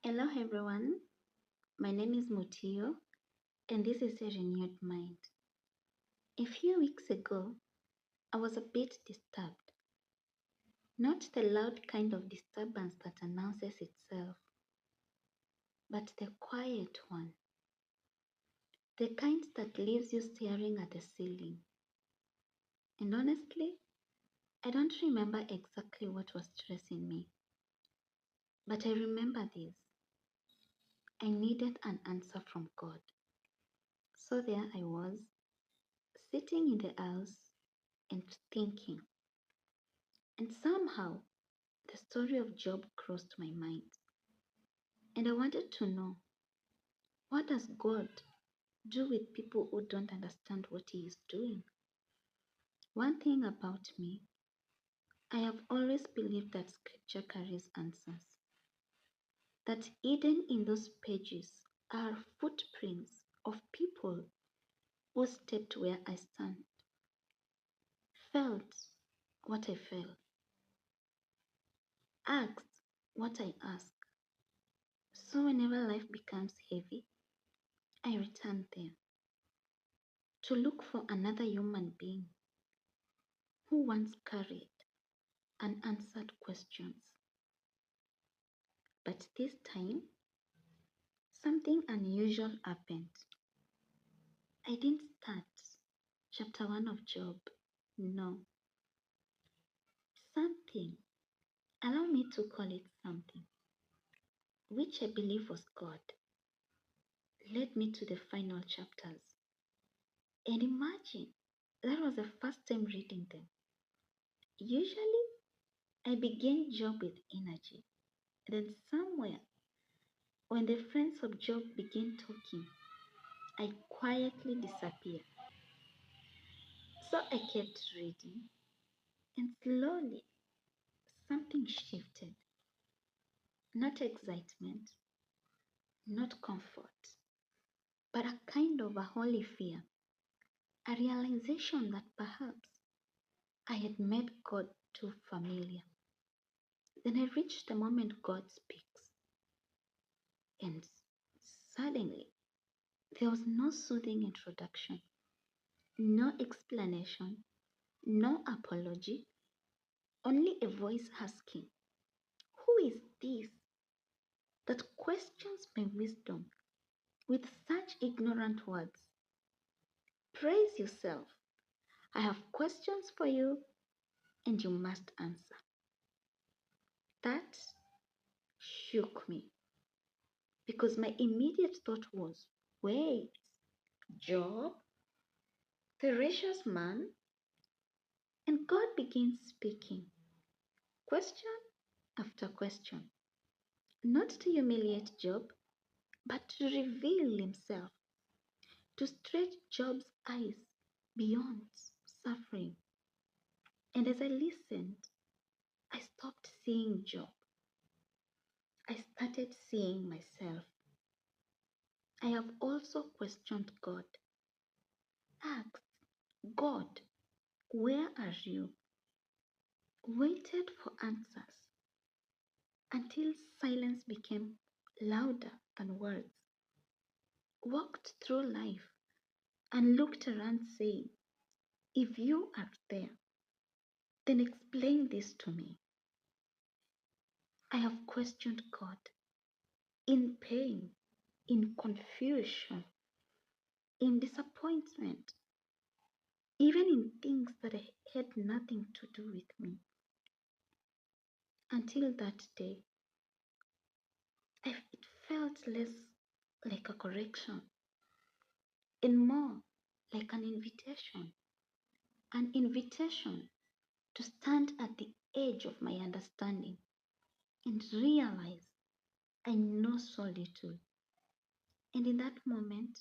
Hello everyone, my name is Mutio and this is a renewed mind. A few weeks ago, I was a bit disturbed. Not the loud kind of disturbance that announces itself, but the quiet one. The kind that leaves you staring at the ceiling. And honestly, I don't remember exactly what was stressing me, but I remember this. I needed an answer from God. So there I was, sitting in the house and thinking. And somehow, the story of Job crossed my mind. And I wanted to know, what does God do with people who don't understand what He is doing? One thing about me, I have always believed that Scripture carries answers. That hidden in those pages are footprints of people who stepped where I stand, felt what I felt, asked what I ask. So whenever life becomes heavy, I return there to look for another human being who once carried unanswered questions. But this time, something unusual happened. I didn't start chapter 1 of Job. No, something, allow me to call it something, which I believe was God, led me to the final chapters. And imagine, that was the first time reading them. Usually, I begin Job with energy. Then somewhere, when the friends of Job begin talking, I quietly disappear. So I kept reading, and slowly something shifted. Not excitement, not comfort, but a kind of a holy fear, a realization that perhaps I had made God too familiar. Then I reached the moment God speaks, and suddenly there was no soothing introduction, no explanation, no apology, only a voice asking, "Who is this that questions my wisdom with such ignorant words? Praise yourself. I have questions for you and you must answer." That shook me because my immediate thought was, wait, Job, the righteous man? And God begins speaking, question after question, not to humiliate Job, but to reveal himself, to stretch Job's eyes beyond suffering. And as I listened, I stopped seeing Job. I started seeing myself. I have also questioned God, asked, God, where are you? Waited for answers until silence became louder than words. Walked through life and looked around saying, if you are there, then explain this to me. I have questioned God in pain, in confusion, in disappointment, even in things that had nothing to do with me. Until that day, it felt less like a correction and more like an invitation to stand at the edge of my understanding and realize I know so little. And in that moment,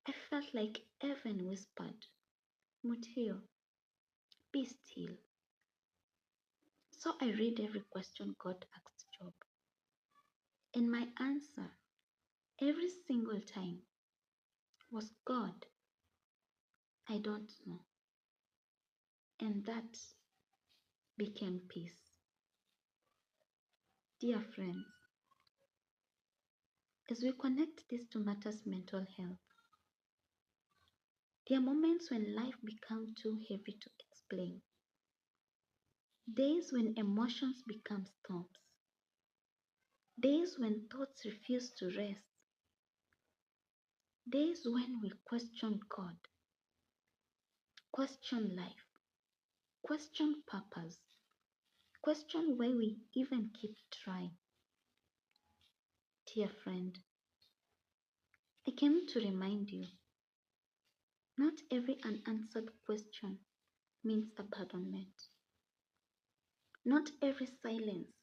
I felt like heaven whispered, Mutio, be still. So I read every question God asked Job. And my answer, every single time, was God, I don't know. And that became peace. Dear friends, As we connect this to matters mental health, there are moments when life becomes too heavy to explain, days when emotions become storms, days when thoughts refuse to rest, days when we question God, question life, question purpose, question why we even keep trying. Dear friend, I came to remind you, not every unanswered question means abandonment. Not every silence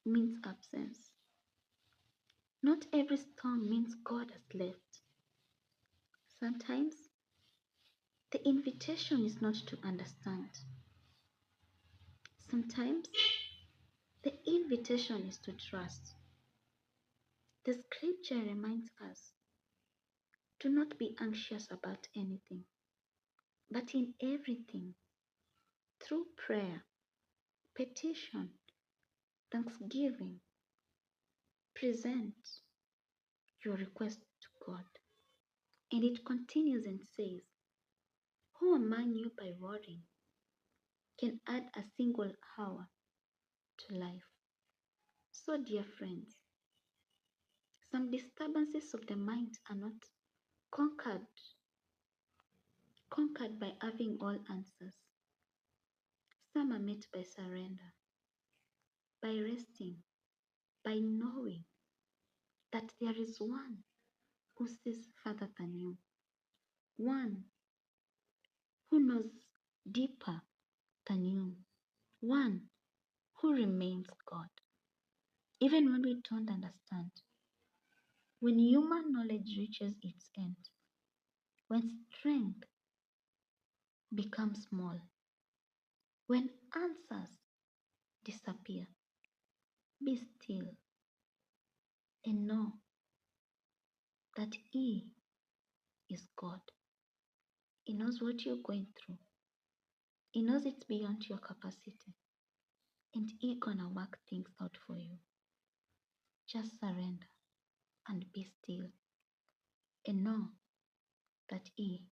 means absence. Not every storm means God has left. Sometimes the invitation is not to understand. Sometimes the invitation is to trust. The scripture reminds us, do not be anxious about anything, but in everything, through prayer, petition, thanksgiving, present your request to God. And it continues and says, who among you by worrying can add a single hour to life? So, dear friends, some disturbances of the mind are not conquered, conquered by having all answers. Some are met by surrender, by resting, by knowing that there is one who sees further than you, one who knows deeper than you, one who remains God. Even when we don't understand, when human knowledge reaches its end, when strength becomes small, when answers disappear, be still and know that He is God. He knows what you're going through. He knows it's beyond your capacity. And He gonna work things out for you. Just surrender and be still and know that He